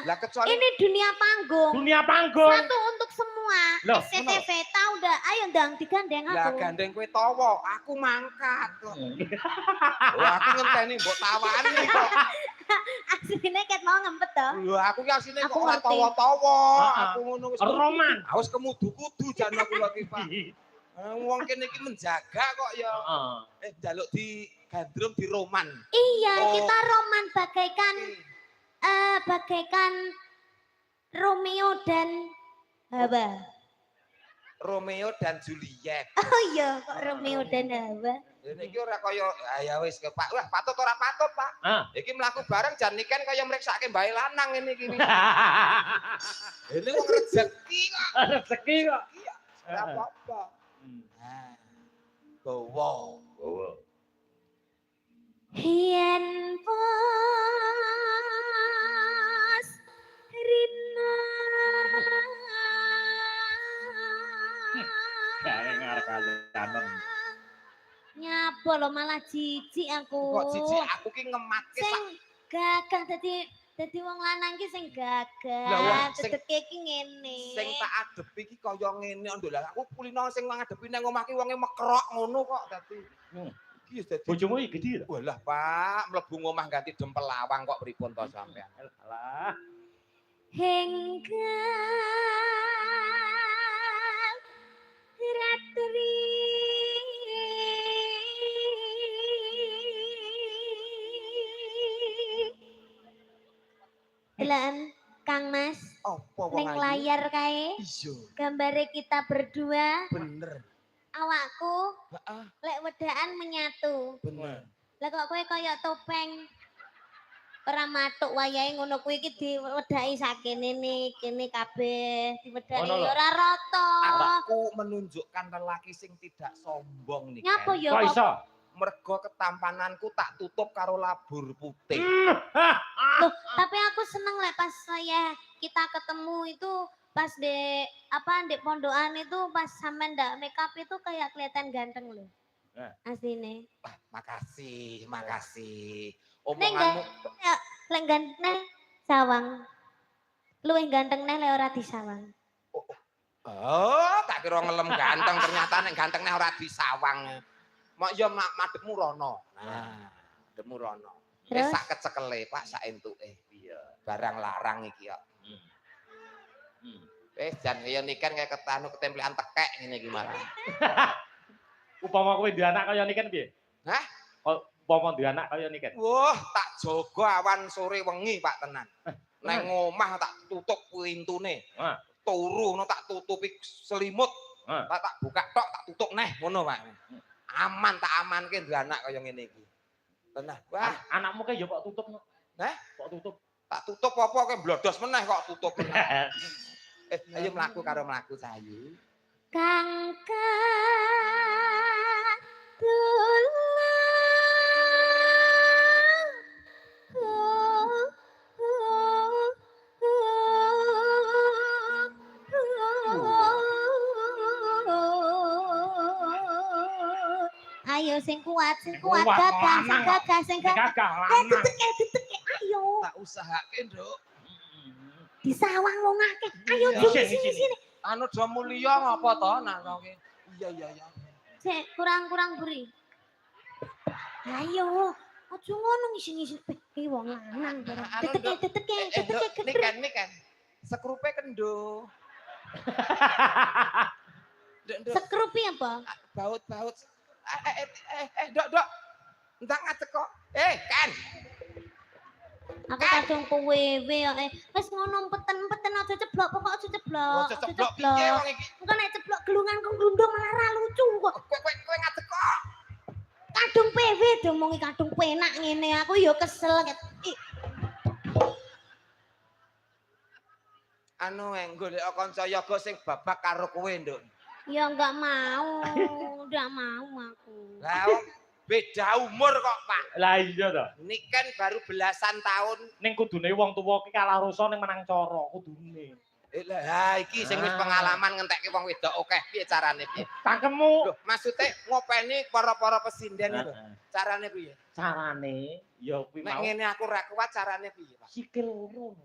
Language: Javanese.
Lah kecuali ini dunia panggung. Dunia panggung. Satu untuk semua. Loh, SCTV tahu ndak? Ayo ndang digandeng lah aku. gandeng kowe tawa, aku mangkat kok. Wah, aku ngenteni mbok tawani kok. Asline ket mau ngempet to. Lho aku ki asline kok Aku ora ngerti. tawa-tawa. Aku ngono wis Roman. Haus kemudu-kudu jan aku lagi, Pak. Wong kene iki menjaga kok ya. Heeh. Njaluk di gandrung di Roman. Iya, Oh. kita roman bagaikan Romeo dan Hawa. Romeo dan Juliet. Oh iya, kok Romeo dan Hawa. Ini iki ora kaya ya wis ke Pak. Wah, patut ora patut, Pak. Iki mlaku bareng jan niken kaya mriksake mbae lanang ngene iki. Ini wong rezeki kok. Rezeki kok. Ora apa-apa. Nah. Gowo. Yen pos rina Gawe ngarep-ngarep. nyapa lo malah jijik aku. Kok jijik aku ki ngematke sing gagah dadi wong lanang ki sing Lah, gagah wah, sing- dedeke ki ngene. sing tak adepi ki kaya ngene nduk. Lah aku kulino sing ngadepi nang omah ki wonge mekrok ngono kok dadi. Iki wis dadi Bojomu iki gedhi lho. walah Pak, mlebu ngomah ganti dempel lawang kok pripun to sampean. Alah. Hingga ratri Delan Kang Mas Apa wong ning ayu? layar kae Iya, gambare kita berdua bener. awakku Heeh, lek wedaan menyatu. bener. Lah kok kowe kaya topeng ora matuk wayahe ngono kuwi iki diwedhaki sakene kene kabeh diwedhaki Ngono lho. ora rata. Aku menunjukkan lelaki sing tidak sombong nih. Nyapa ya Kok kok iso? Mergo ketampananku tak tutup karo labur putih. Loh, tapi aku seneng lek pas kita ketemu itu pas di pondokan itu pas sampean ndak make up itu kayak kelihatan ganteng loh. Asline. Wah, makasih, makasih. Neng Omonganmu lek ganteng sawang. Luwih ganteng neh lek ora disawang. oh, tak kira ngelem ganteng ternyata nek ganteng nek ora disawang. Mak ya madhepmu rono. Nah, madhepmu rono. Wis Terus? sak kecekele, Pak, sak entuke. Iya, barang larang iki kok. Wis jan ya niken kaya ketanu ketemplean tekek ngene iki malah. Upama kowe duwe anak kaya niken piye? Hah? Upama duwe anak kaya niken. Wah, tak jaga awan sore wengi, Pak, tenan. Nang omah tak tutup pintune. Heeh. Turu ngono tak tutupi selimut. Tak buka tok tak tutup neh ngono, Pak. Aman tak amanke duwe anak kaya ngene iki. Tenan. Wah, Anakmu kae ya kok tutup. Hah? Kok tutup? Tak tutup apa ke blodos meneh kok tutup meneh. Ayo mlaku karo mlaku sayu. Kang Ayo sing kuat gagah, sing gagah. Gagah lanang. Diteke, ayo. Tak usahake, Nduk. Disawang wong akeh. Ayo Iya. sini. Anu do mulya ngapa to nak kowe? Iya. Cek kurang beri. Ayo, aja ngono ngisi-ngisi wong lanang. Teteke. Niken. Sekrupe kendo. Nduk. Sekrupi apa? Baut. Dok. Entar ngacek kok. Kan. Aku kadung kowewe kok. Wis ngono peten aja ceblok, pokok aja ceblok. Aja ceblok piye wong iki? Engko nek ceblok gelungan kok glundung malah ra lucu kok. Kowe ngacek kok. Kadung PW diomongi kadung penak ngene aku ya kesel ket. Anu golek kanca yoga sing babak karo kowe, Nduk. Ya enggak mau aku. Lah wong beda umur kok, Pak. Lah iya to. Niken baru belasan tahun. Ning kudune wong tuwa ki kalah rasa ning menang cara kudune. Lah iki sing wis pengalaman ngentekke wong wedok akeh piye carane piye? Cangkemmu. Lho, maksude ngopeni para-para pesinden itu. Carane piye? Carane ya kuwi Nek mau ngene aku ra kuat carane piye, Pak? sikil loro.